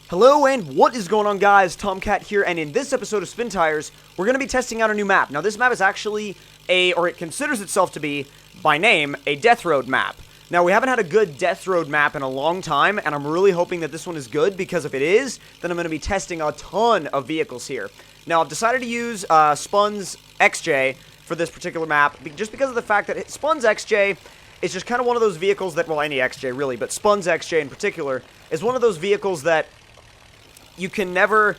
Hello and what is going on, guys? Tomcat here, and in this episode of Spin Tires, we're going to be testing out a new map. Now this map is actually it considers itself to be, by name, a Death Road map. Now we haven't had a good Death Road map in a long time, and I'm really hoping that this one is good, because if it is, then I'm going to be testing a ton of vehicles here. Now I've decided to use Spun's XJ for this particular map, just because of the fact that Spun's XJ is just kind of one of those vehicles that, well, any XJ really, but Spun's XJ in particular is one of those vehicles that you can never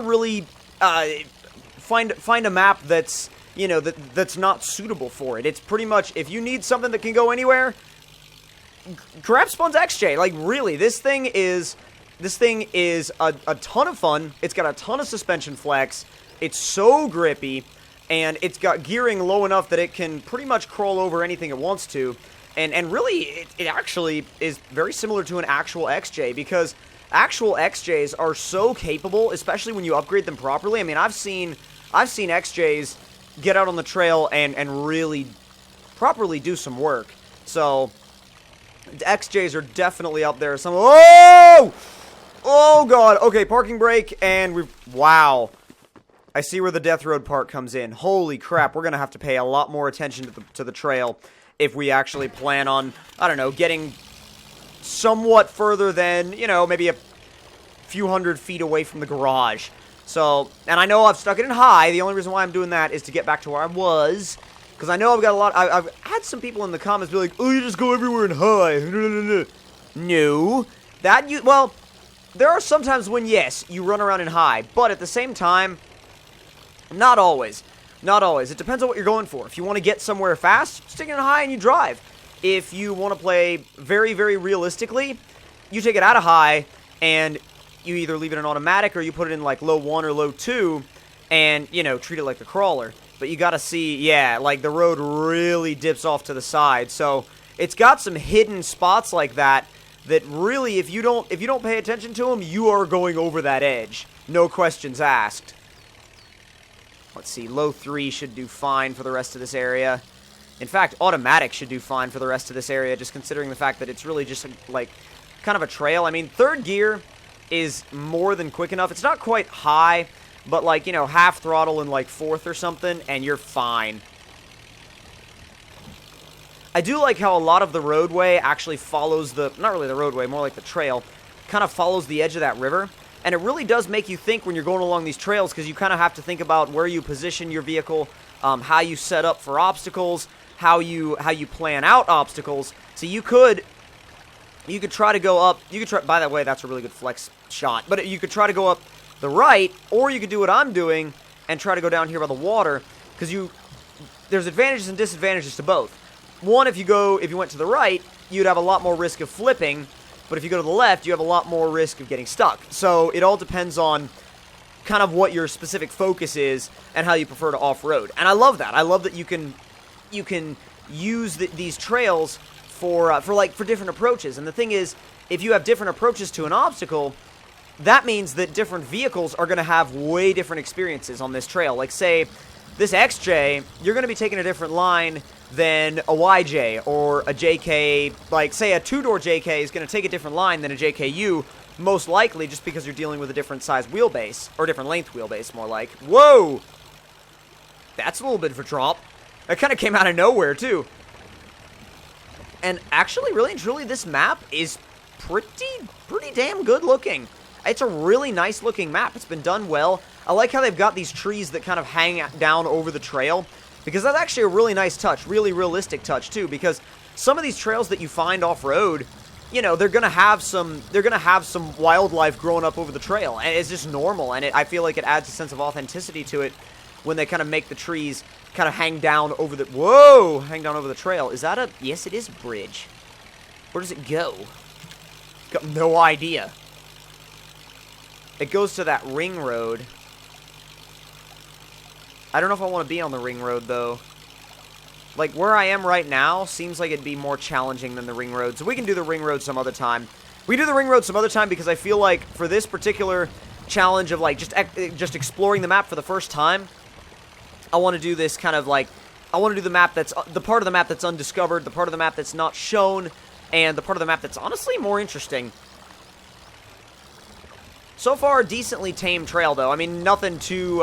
really find a map that's, you know, that's not suitable for it. It's pretty much, if you need something that can go anywhere, grab Spun's XJ. Like, really, this thing is a ton of fun. It's got a ton of suspension flex. It's so grippy, and it's got gearing low enough that it can pretty much crawl over anything it wants to. And really, it actually is very similar to an actual XJ, because actual XJs are so capable, especially when you upgrade them properly. I mean, I've seen XJs get out on the trail and really properly do some work. So XJs are definitely up there. Oh god. Okay, parking brake, and wow. I see where the Death Road part comes in. Holy crap, we're gonna have to pay a lot more attention to the trail if we actually plan on, I don't know, getting somewhat further than, you know, maybe a few hundred feet away from the garage. So, and I know I've stuck it in high. The only reason why I'm doing that is to get back to where I was, because I know I've got a lot. I've had some people in the comments be like, "Oh, you just go everywhere in high." No, well, there are some times when, yes, you run around in high, but at the same time, not always. Not always. It depends on what you're going for. If you want to get somewhere fast, stick it in high and you drive. If you want to play very, very realistically, you take it out of high and you either leave it in automatic or you put it in like low 1 or low 2 and, you know, treat it like a crawler. But you gotta see, yeah, like the road really dips off to the side. So it's got some hidden spots like that really, if you don't pay attention to them, you are going over that edge. No questions asked. Let's see, low 3 should do fine for the rest of this area. In fact, automatic should do fine for the rest of this area, just considering the fact that it's really just, like, kind of a trail. I mean, third gear is more than quick enough. It's not quite high, but, like, you know, half throttle in, like, fourth or something, and you're fine. I do like how a lot of the roadway actually follows the, not really the roadway, more like the trail, kind of follows the edge of that river. And it really does make you think when you're going along these trails, because you kind of have to think about where you position your vehicle, how you set up for obstacles, how you plan out obstacles. So you could try to go up. By the way, that's a really good flex shot. But you could try to go up the right, or you could do what I'm doing and try to go down here by the water, because there's advantages and disadvantages to both. One, if you went to the right, you'd have a lot more risk of flipping. But if you go to the left, you have a lot more risk of getting stuck. So it all depends on kind of what your specific focus is and how you prefer to off-road. And I love that. I love that you can use these trails for different approaches. And the thing is, if you have different approaches to an obstacle, that means that different vehicles are going to have way different experiences on this trail. Like, say, this XJ, you're going to be taking a different line than a YJ or a JK. Like, say, a two-door JK is going to take a different line than a JKU, most likely just because you're dealing with a different size wheelbase, or different length wheelbase, more like. Whoa! That's a little bit of a drop. That kind of came out of nowhere, too. And actually, really and truly, this map is pretty damn good looking. It's a really nice looking map. It's been done well. I like how they've got these trees that kind of hang down over the trail, because that's actually a really nice touch, really realistic touch too, because some of these trails that you find off-road, you know, they're going to have some wildlife growing up over the trail, and it's just normal, and I feel like it adds a sense of authenticity to it when they kind of make the trees kind of hang down over the trail. Is that a, yes, it is a bridge. Where does it go? Got no idea. It goes to that ring road. I don't know if I want to be on the ring road, though. Like, where I am right now seems like it'd be more challenging than the ring road. So we can do the ring road some other time. We do the ring road some other time because I feel like for this particular challenge of, like, just exploring the map for the first time, I want to do this kind of, like, I want to do the map that's, the part of the map that's undiscovered, the part of the map that's not shown, and the part of the map that's honestly more interesting. So far, decently tame trail, though. I mean, nothing too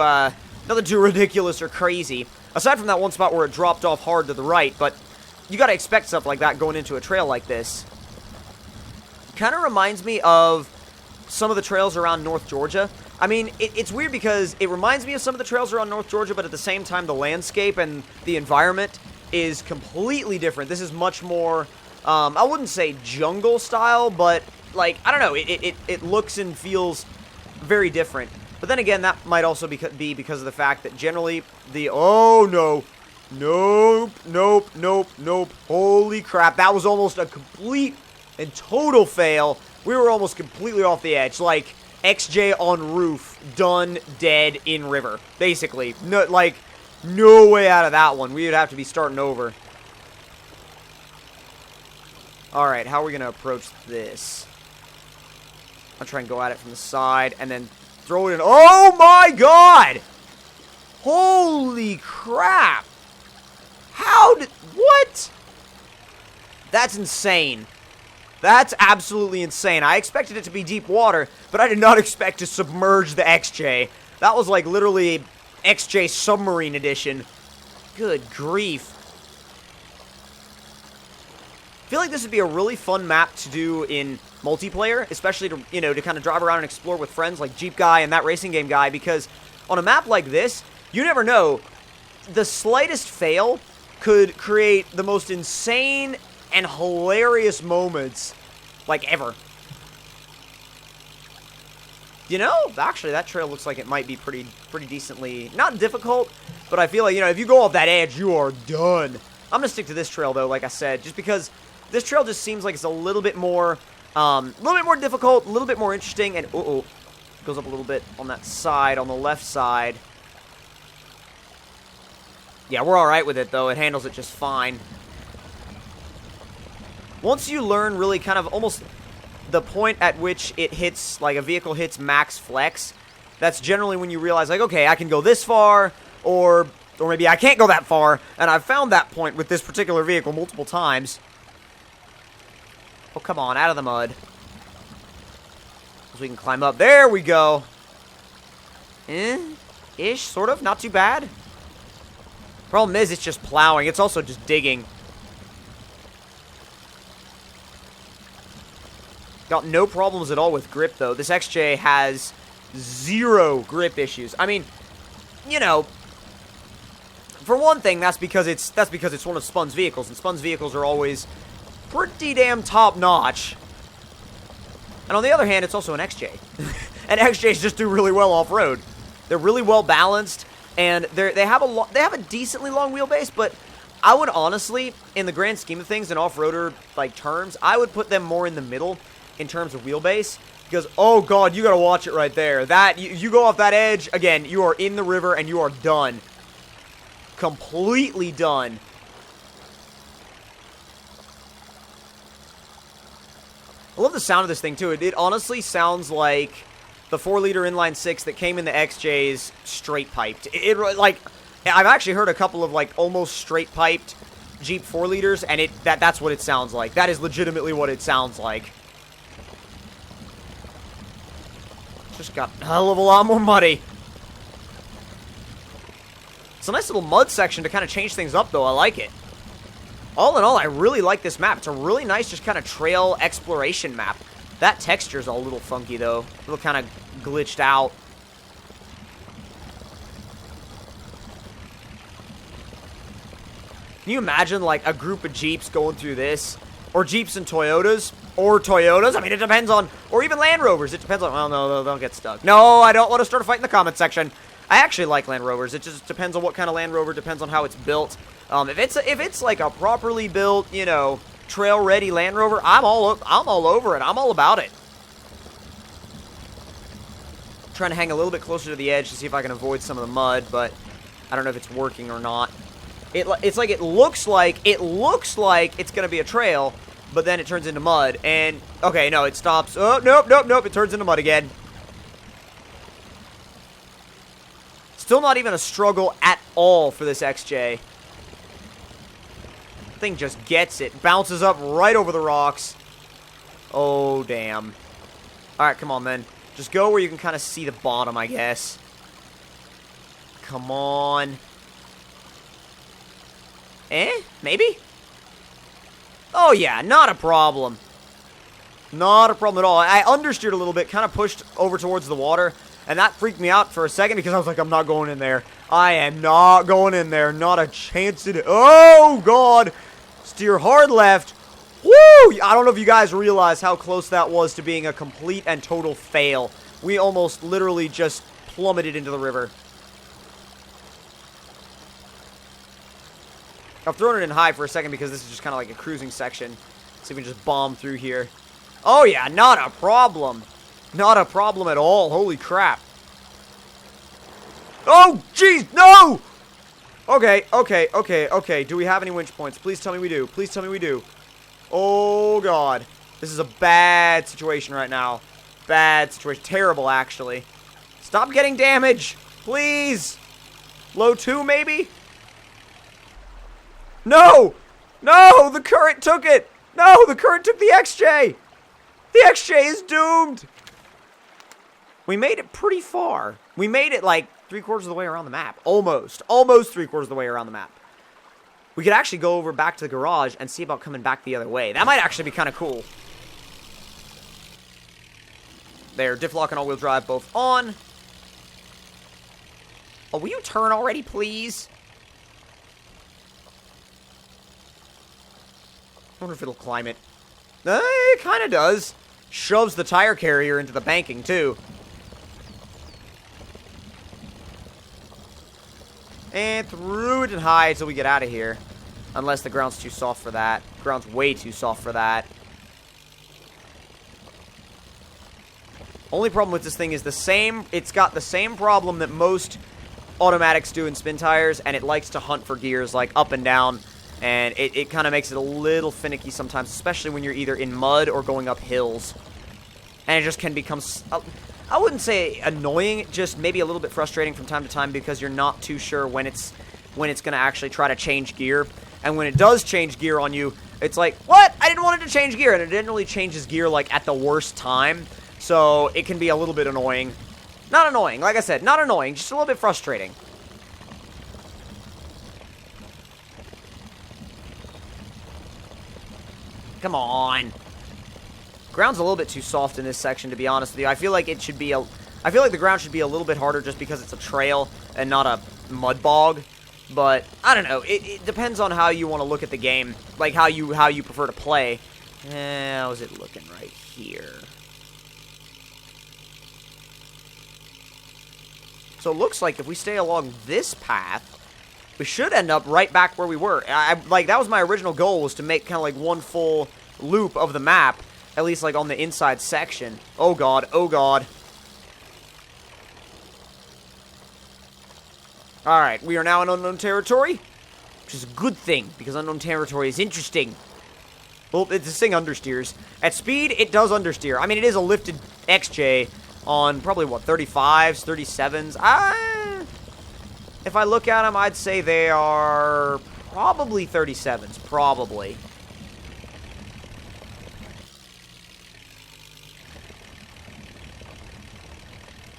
ridiculous or crazy. Aside from that one spot where it dropped off hard to the right, but you gotta expect stuff like that going into a trail like this. Kind of reminds me of some of the trails around North Georgia. I mean, it's weird because it reminds me of some of the trails around North Georgia, but at the same time, the landscape and the environment is completely different. This is much more, I wouldn't say jungle style, but, like, I don't know, it looks and feels very different. But then again, that might also be because of the fact that generally oh no, nope, holy crap, that was almost a complete and total fail. We were almost completely off the edge, like, XJ on roof, done, dead, in river, basically. No, like, no way out of that one. We would have to be starting over. Alright, how are we going to approach this? I'll try and go at it from the side, and then throw it in. Oh my god! Holy crap! What? That's insane. That's absolutely insane. I expected it to be deep water, but I did not expect to submerge the XJ. That was like literally XJ Submarine Edition. Good grief. I feel like this would be a really fun map to do in multiplayer, especially to, you know, to kind of drive around and explore with friends like Jeep Guy and that racing game guy, because on a map like this, you never know, the slightest fail could create the most insane and hilarious moments, like, ever. You know, actually, that trail looks like it might be pretty decently, not difficult, but I feel like, you know, if you go off that edge, you are done. I'm gonna stick to this trail, though, like I said, just because this trail just seems like it's a little bit more difficult, a little bit more interesting, and, goes up a little bit on that side, on the left side. Yeah, we're alright with it, though. It handles it just fine. Once you learn really kind of almost the point at which it hits, like a vehicle hits max flex, that's generally when you realize, like, okay, I can go this far, or maybe I can't go that far, and I've found that point with this particular vehicle multiple times. Oh, come on, out of the mud. So we can climb up. There we go. Ish, sort of, not too bad. Problem is, it's just plowing. It's also just digging. Got no problems at all with grip, though. This XJ has 0 grip issues. I mean, you know, for one thing, that's because it's one of Spun's vehicles, and Spun's vehicles are always pretty damn top-notch. And on the other hand, it's also an XJ. And XJs just do really well off-road. They're really well balanced, and they have a decently long wheelbase, but I would honestly, in the grand scheme of things, in off-roader like terms, I would put them more in the middle in terms of wheelbase, because, oh god, you gotta watch it right there. That, you go off that edge, again, you are in the river and you are done. Completely done. I love the sound of this thing, too. It honestly sounds like the 4-liter inline-6 that came in the XJ's straight-piped. Like, I've actually heard a couple of, like, almost straight-piped Jeep 4-liters, and that's what it sounds like. That is legitimately what it sounds like. Just got a hell of a lot more muddy. It's a nice little mud section to kind of change things up, though. I like it. All in all, I really like this map. It's a really nice, just kind of trail exploration map. That texture's a little funky, though. A little kind of glitched out. Can you imagine, like, a group of Jeeps going through this? Or Jeeps and Toyotas? Or Toyotas? I mean, it depends on... Or even Land Rovers. It depends on... Well, no, they'll get stuck. No, I don't want to start a fight in the comment section. I actually like Land Rovers. It just depends on what kind of Land Rover. Depends on how it's built. If it's like a properly built, you know, trail-ready Land Rover, I'm all over it. I'm all about it. Trying to hang a little bit closer to the edge to see if I can avoid some of the mud, but I don't know if it's working or not. It's like it looks like it's gonna be a trail, but then it turns into mud. And okay, no, it stops. Oh, nope. It turns into mud again. Still not even a struggle at all for this XJ. Thing just gets it. Bounces up right over the rocks. Oh, damn. Alright, come on, then. Just go where you can kind of see the bottom, I guess. Come on. Maybe? Oh, yeah, not a problem. Not a problem at all. I understeered a little bit, kind of pushed over towards the water, and that freaked me out for a second because I was like, I'm not going in there. I am not going in there. Not a chance in it. Oh, God. Steer hard left. Woo! I don't know if you guys realize how close that was to being a complete and total fail. We almost literally just plummeted into the river. I've thrown it in high for a second because this is just kind of like a cruising section. So we can just bomb through here. Oh, yeah, not a problem. Not a problem at all. Holy crap. Oh, jeez, no! Okay. Do we have any winch points? Please tell me we do. Please tell me we do. Oh, God. This is a bad situation right now. Bad situation. Terrible, actually. Stop getting damage. Please. Low 2, maybe? No! No! The current took it! No! The current took the XJ! The XJ is doomed! We made it pretty far. We made it like 3/4 of the way around the map. Almost. Almost 3/4 of the way around the map. We could actually go over back to the garage and see about coming back the other way. That might actually be kind of cool. There, diff lock and all-wheel drive both on. Oh, will you turn already, please? I wonder if it'll climb it. It kind of does. Shoves the tire carrier into the banking, too. And threw it in high until we get out of here. Unless the ground's too soft for that. Ground's way too soft for that. Only problem with this thing is the same. It's got the same problem that most automatics do in spin tires, and it likes to hunt for gears like up and down. And it kind of makes it a little finicky sometimes, especially when you're either in mud or going up hills. And it just can become, I wouldn't say annoying, just maybe a little bit frustrating from time to time because you're not too sure when it's going to actually try to change gear. And when it does change gear on you, it's like, what? I didn't want it to change gear. And it generally changes gear like at the worst time. So it can be a little bit annoying. Not annoying, like I said, not annoying, just a little bit frustrating. Come on. Ground's a little bit too soft in this section, to be honest with you. I feel like it should be I feel like the ground should be a little bit harder just because it's a trail and not a mud bog. But I don't know. It depends on how you want to look at the game, like how you prefer to play. How's it looking right here? So it looks like if we stay along this path, we should end up right back where we were. Like, that was my original goal, was to make kind of like one full loop of the map, at least like on the inside section. Oh god, oh god. Alright, we are now in unknown territory, which is a good thing, because unknown territory is interesting. Well, this thing understeers. At speed, it does understeer. I mean, it is a lifted XJ on probably, what, 35s, 37s? If I look at them, I'd say they are probably 37s. Probably.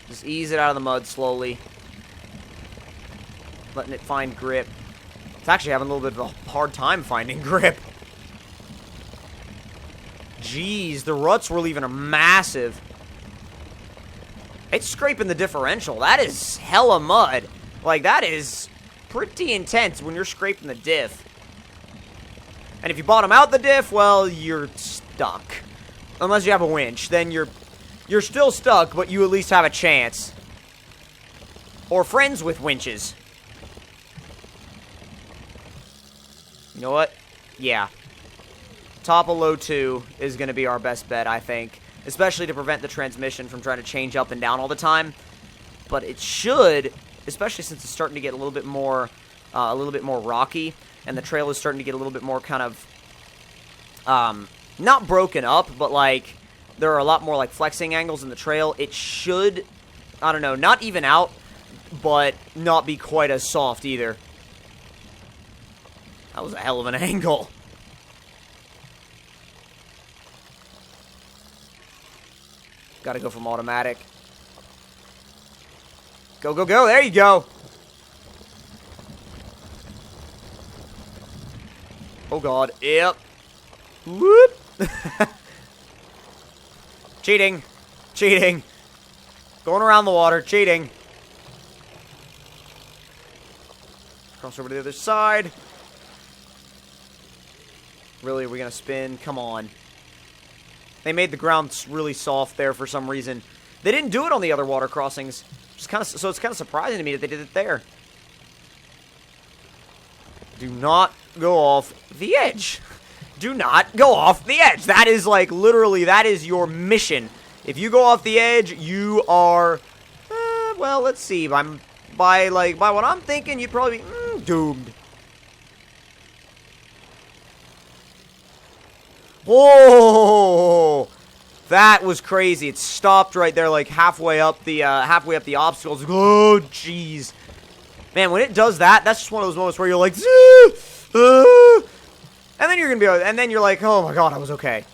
Just ease it out of the mud slowly. Letting it find grip. It's actually having a little bit of a hard time finding grip. Jeez, the ruts we're leaving are massive. It's scraping the differential. That is hella mud. Like, that is pretty intense when you're scraping the diff. And if you bottom out the diff, well, you're stuck. Unless you have a winch. Then you're still stuck, but you at least have a chance. Or friends with winches. You know what? Yeah. Top of low 2 is going to be our best bet, I think. Especially to prevent the transmission from trying to change up and down all the time. But it should, especially since it's starting to get a little bit more rocky, and the trail is starting to get a little bit more kind of, not broken up, but like, there are a lot more like flexing angles in the trail. It should, I don't know, not even out, but not be quite as soft either. That was a hell of an angle. Gotta go from automatic. Go, go, go. There you go. Oh, God. Yep. Whoop. Cheating. Cheating. Going around the water. Cheating. Cross over to the other side. Really, are we going to spin? Come on. They made the ground really soft there for some reason. They didn't do it on the other water crossings. So it's kind of surprising to me that they did it there. Do not go off the edge. Do not go off the edge. That is like, literally, that is your mission. If you go off the edge, you are, well, let's see. By what I'm thinking, you'd probably be doomed. Whoa! That was crazy. It stopped right there, like halfway up the obstacles. Oh, jeez. Man, when it does that, that's just one of those moments where you're like, and then you're gonna be, and then you're like, oh my God, I was okay.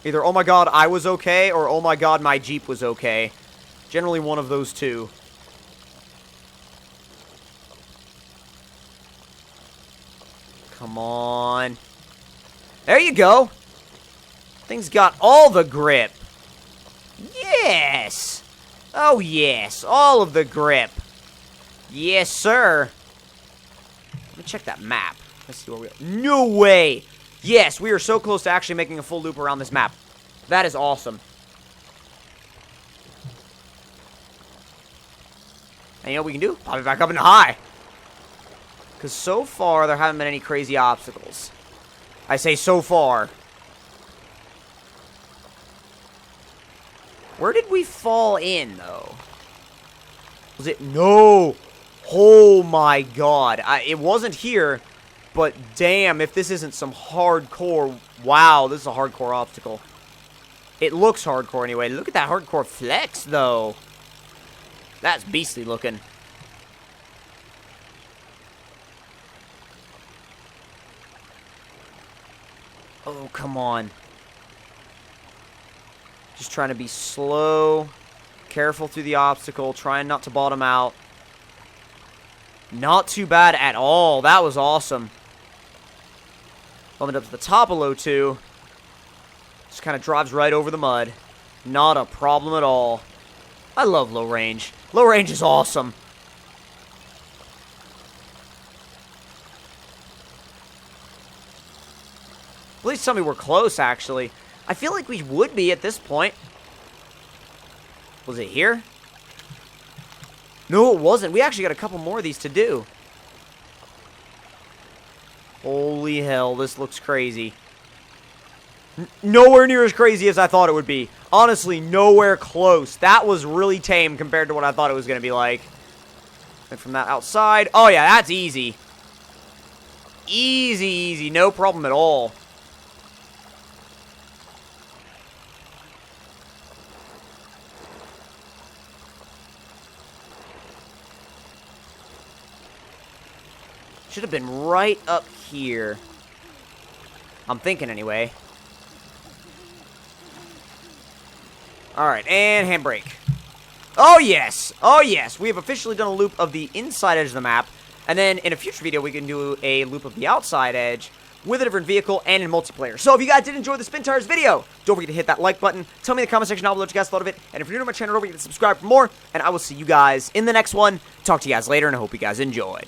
Either, oh my God, I was okay, or oh my God, my Jeep was okay. Generally one of those two. Come on. There you go. Thing's got all the grip. Yes. Oh, yes. All of the grip. Yes, sir. Let me check that map. Let's see where we are. No way. Yes, we are so close to actually making a full loop around this map. That is awesome. And you know what we can do? Pop it back up into high. Because so far, there haven't been any crazy obstacles. I say so far. Where did we fall in, though? Was it? No. Oh, my God. It wasn't here. But, damn, if this isn't some hardcore... Wow, this is a hardcore obstacle. It looks hardcore anyway. Look at that hardcore flex, though. That's beastly looking. Oh, come on. Just trying to be slow, careful through the obstacle, trying not to bottom out. Not too bad at all. That was awesome. Bumping up to the top of low 2. Just kind of drives right over the mud. Not a problem at all. I love low range. Low range is awesome. Please tell me we're close, actually. I feel like we would be at this point. Was it here? No, it wasn't. We actually got a couple more of these to do. Holy hell, this looks crazy. Nowhere near as crazy as I thought it would be. Honestly, nowhere close. That was really tame compared to what I thought it was going to be like. And from that outside... Oh, yeah, that's easy. Easy, easy. No problem at all. Should have been right up here. I'm thinking anyway. Alright, and handbrake. Oh, yes! Oh, yes! We have officially done a loop of the inside edge of the map. And then in a future video, we can do a loop of the outside edge with a different vehicle and in multiplayer. So if you guys did enjoy the Spin Tires video, don't forget to hit that like button. Tell me in the comment section down below what you guys thought of it. And if you're new to my channel, don't forget to subscribe for more. And I will see you guys in the next one. Talk to you guys later, and I hope you guys enjoyed.